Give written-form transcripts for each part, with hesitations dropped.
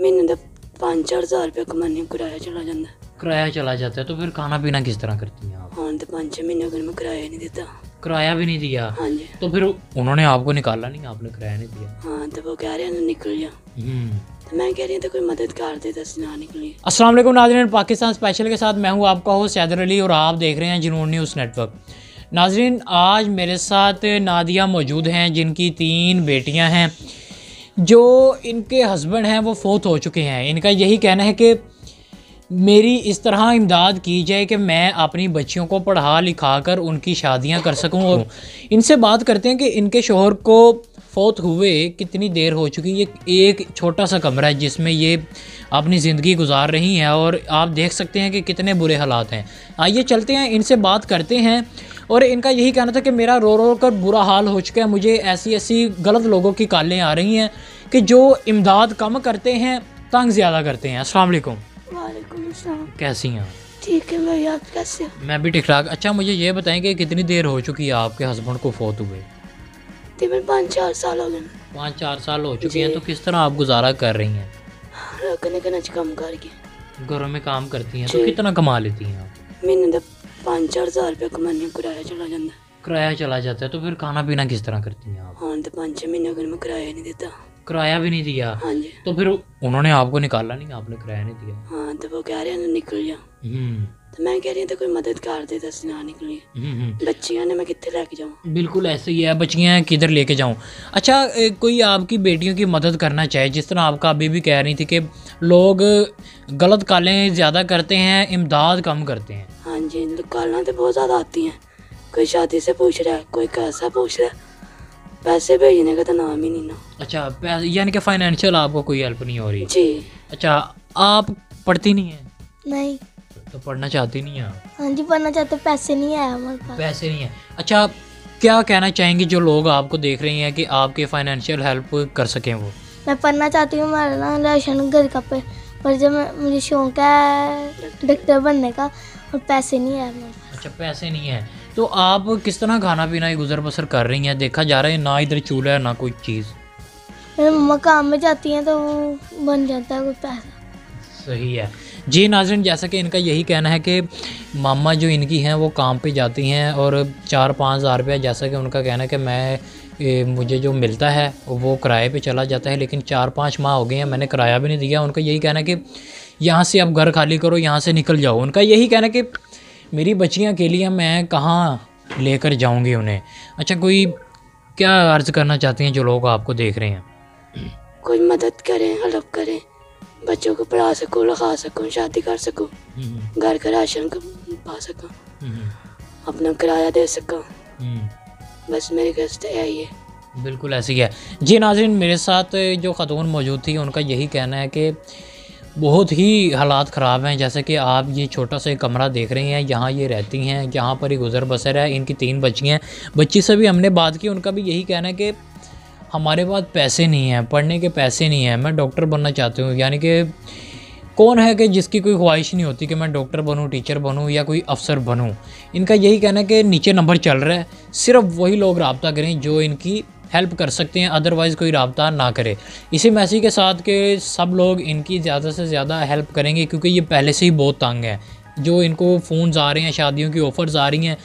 महीने का 5-4 हज़ार रुपया कमाने किराया चला जाता है। किराया चला जाता है तो फिर खाना पीना किस तरह करती हैं आप? हाँ तो 5-6 महीने अगर मैं किराया नहीं देता। किराया भी नहीं दिया? हाँ जी। तो फिर उन्होंने आपको निकाला नहीं, आपने किराया नहीं दिया? हाँ तो वो कह रहे हैं निकल जा, तो मैं कह रही हूँ तो कोई मदद कर दे, दस ना निकली। अस्सलाम वालेकुम नाज़रीन, पाकिस्तान स्पेशल के साथ मैं हूँ आपका होस्ट हैदर अली और आप देख रहे हैं जुनून न्यूज़ नेटवर्क। नाज़रीन, आज मेरे साथ नादिया मौजूद हैं जिनकी 3 बेटियां हैं। जो इनके हस्बैंड हैं वो फोत हो चुके हैं। इनका यही कहना है कि मेरी इस तरह इमदाद की जाए कि मैं अपनी बच्चियों को पढ़ा लिखा कर उनकी शादियां कर सकूं। और इनसे बात करते हैं कि इनके शोहर को फौत हुए कितनी देर हो चुकी। ये एक छोटा सा कमरा है जिसमें ये अपनी ज़िंदगी गुजार रही हैं और आप देख सकते हैं कि कितने बुरे हालात हैं। आइए चलते हैं, इनसे बात करते हैं। और इनका यही कहना था कि मेरा रो रो कर बुरा हाल हो चुका है, मुझे ऐसी ऐसी गलत लोगों की कालें आ रही हैं कि जो इमदाद कम करते हैं तंग ज़्यादा करते हैं। अस्सलाम वालेकुम। वालेकुम अस्सलाम। कैसी हैं? ठीक है भाई, आप कैसे हो? मैं भी ठीक ठाक। अच्छा, मुझे ये बताएं कि कितनी देर हो चुकी है आपके हस्बैंड को फौत हुए? तकरीबन 5-4 साल हो गए। 5-4 साल हो चुके हैं। तो किस तरह आप गुजारा कर रही हैं? कने कम करके घरों में काम करती हैं तो कितना कमा लेती हैं आप? महीने का 5-4 हज़ार रुपया कमाने किराया चला जाता है। किराया चला जाता है तो फिर खाना पीना किस तरह करती हैं आप? हाँ तो 5-6 महीने अगर मैं किराया नहीं देता। किराया भी नहीं दिया? हाँ जी। तो फिर उन्होंने आपको निकाला नहीं, आपने किराया नहीं दिया? हाँ तो वो कह रहे हैं निकल जा, तो मैं कह रही हूँ तो कोई मदद कर दे, दस ना निकली। बच्चियां ने मैं कितने लेके जाऊँ? बिल्कुल ऐसे ही है, बच्चियाँ किधर लेके जाऊँ। अच्छा, कोई आपकी बेटियों की मदद करना चाहे, जिस तरह आपका अभी भी कह रही थी कि लोग गलत कालें ज़्यादा करते हैं, इमदाद कम करते हैं। हाँ जी, कालें तो बहुत ज़्यादा आती हैं। कोई शादी से पूछ रहा है, कोई कैसा पूछ रहा है, पैसे भेजने का तो नाम ही नहीं ना। अच्छा, यानी कि फाइनेंशियल आपको कोई हेल्प नहीं हो रही? जी। अच्छा, आप पढ़ती नहीं है? नहीं। तो पढ़ना चाहती नहीं है? हाँ जी, पढ़ना चाहते, पैसे नहीं है हमारे पास। पैसे नहीं है। अच्छा, क्या कहना चाहेंगे जो लोग आपको देख रहे हैं कि आपके फाइनेंशियल हेल्प कर सकें वो? मैं पढ़ना चाहती हूँ, हमारा ना राशन घर का पर जब मुझे शौक है डॉक्टर बनने का और पैसे नहीं है हमारे पास। अच्छा, पैसे नहीं है। तो आप किस तरह खाना पीना गुजर बसर कर रही हैं? देखा जा रहा है ना इधर चूल्हा है ना कोई चीज़। मेरी मम्मा काम में जाती हैं तो वो बन जाता है कोई पैसा। सही है जी। नाज़रीन, जैसा कि इनका यही कहना है कि मामा जो इनकी हैं वो काम पे जाती हैं और 4-5 हज़ार रुपया, जैसा कि उनका कहना है कि मुझे जो मिलता है वो किराए पे चला जाता है, लेकिन 4-5 माह हो गए हैं मैंने किराया भी नहीं दिया। उनका यही कहना है कि यहाँ से अब घर खाली करो, यहाँ से निकल जाओ। उनका यही कहना है कि मेरी बच्चियाँ के लिए मैं कहाँ लेकर जाऊँगी उन्हें। अच्छा, कोई क्या अर्ज़ करना चाहती हैं जो लोग आपको देख रहे हैं? कोई मदद करें, हेल्प करें, बच्चों को पढ़ा सकूँ, लिखा सकूँ, शादी कर सकूँ, घर का राशन पा सकूँ, अपना किराया दे सकूँ। बस मेरी कष्ट यही है। बिल्कुल ऐसी है जी। नाज़रीन, मेरे साथ जो ख़तून मौजूद थी उनका यही कहना है कि बहुत ही हालात ख़राब हैं। जैसे कि आप ये छोटा सा कमरा देख रहे हैं, यहाँ ये रहती हैं, यहाँ पर ही गुजर बसर है। इनकी 3 बच्चियाँ हैं। बच्ची से भी हमने बात की, उनका भी यही कहना है कि हमारे पास पैसे नहीं हैं, पढ़ने के पैसे नहीं हैं, मैं डॉक्टर बनना चाहती हूँ। यानी कि कौन है कि जिसकी कोई ख्वाहिश नहीं होती कि मैं डॉक्टर बनूँ, टीचर बनूँ या कोई अफसर बनूँ। इनका यही कहना है कि नीचे नंबर चल रहा है, सिर्फ वही लोग रब्ता करें जो इनकी हेल्प कर सकते हैं, अदरवाइज़ कोई रब्ता ना करे। इसी मैसेज के साथ कि सब लोग इनकी ज़्यादा से ज़्यादा हेल्प करेंगे, क्योंकि ये पहले से ही बहुत तंग है। जो इनको फ़ोन्स आ रहे हैं, शादियों की ऑफ़र्स आ रही हैं,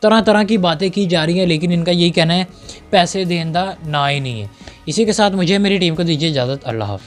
तरह तरह की बातें की जा रही हैं, लेकिन इनका यही कहना है पैसे देने का ना ही नहीं है। इसी के साथ मुझे मेरी टीम को दीजिए इजाज़त। अल्लाह हाफ़िज़।